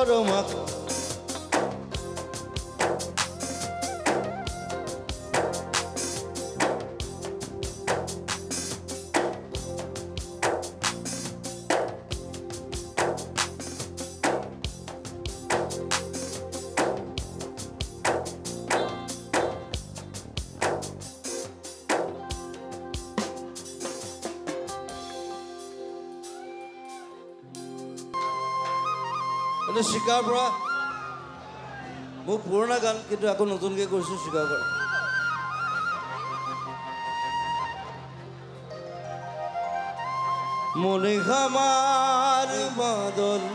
করমাক এটা স্বীকাৰ কৰা মোৰ পুৰণা গান কিন্তু আকৌ নতুনকৈ কৰিছোঁ স্বীকাৰ কৰা মনে খামাৰ বাদল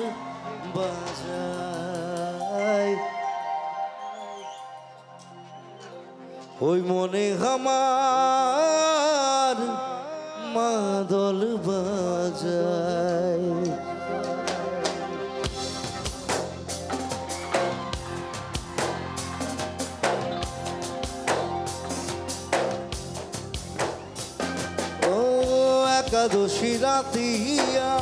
বাজায় ওই মনে খামার মাদল বাজায় একাদশী রাতিয়া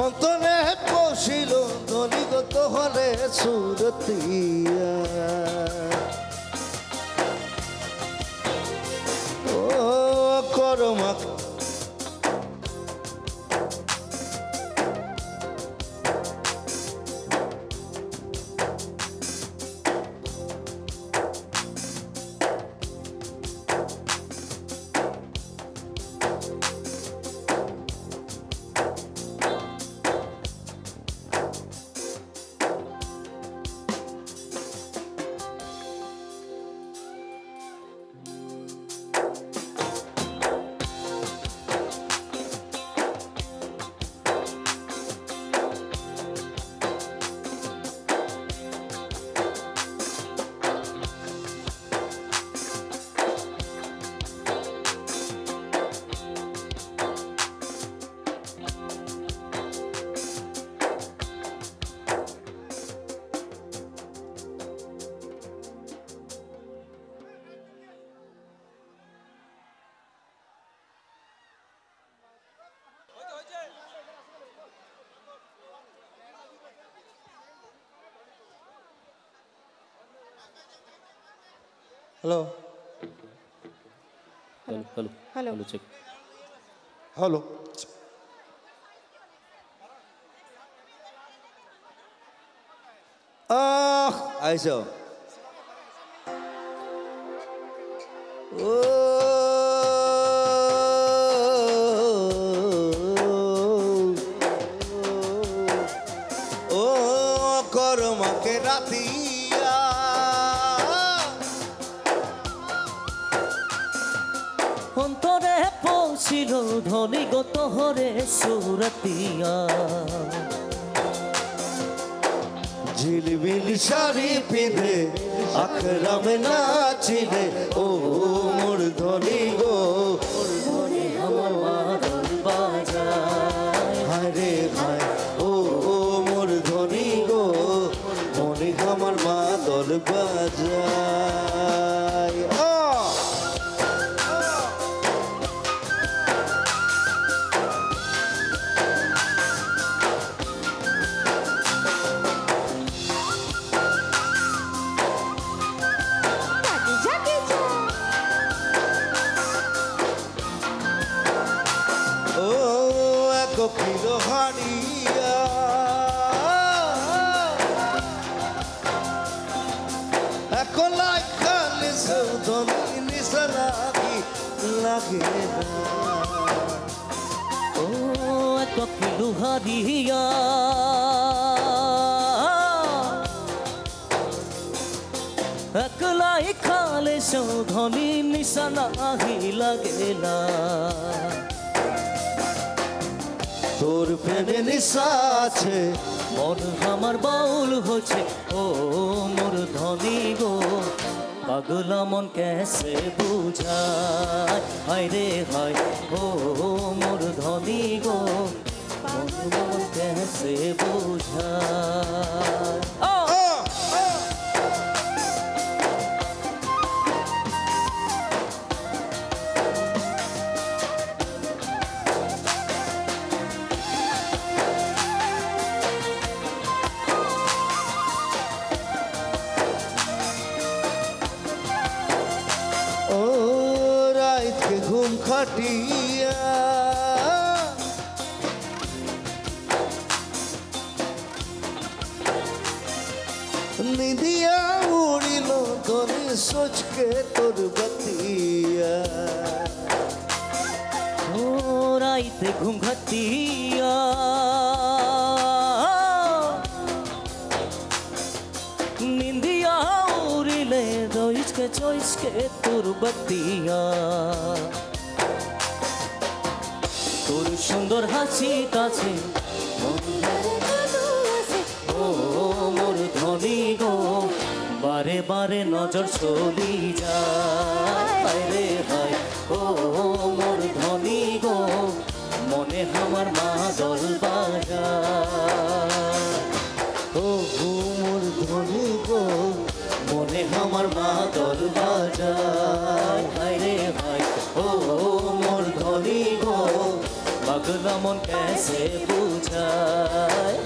অন্তরে পশিল ধনিগত হলে সুরতিয়া ও করমাক Hello. Hello. Hello. Hello. Hello. Check. Hello. Aiso. Oh, korma ke ratiya. অন্তরে পৌঁছিল ধনিগত হরে সুরতিয়া ঝিলমিল শাড়ি পিঁধে আখরামে নাচিলে ও মোর ধনী গো আমার মাদল বাজায় হায় রে হায় ও মোর ধনী গো মনে আমার মাদল বাজায় Kilo haniya Ekolai khali saudon nisaragi lage na Oh, ek kilo haniya Ekolai khale saudoni nisaragi lage na তোর প্রেমে নিশা আছে মন আমার বাউল হচ্ছে ও মোর ধনী গো পাগলা মন কেসে বুঝায় হায় রে হায় ও মোর ধনী গো মন কেসে বুঝায় মাটিয়া নিধিয়া উড়িল ধনি সোচকে তোর বতিয়া ও রাইতে ঘুম ঘাটিয়া নিন্দিয়া উড়িলে দইচকে চইচকে তোর বতিয়া তোর সুন্দর হাসি কাছে ও মোর ধনী গো বারে বারে নজর চলি যায় রে হায় ও মোর ধনী গো মনে আমার মাদল বাজায় ও মোর ধনী গো মনে আমার মাদল বাজায় হায় রে হায় ও মোর ধনী গো পাগলা মন कैसे বুঝায়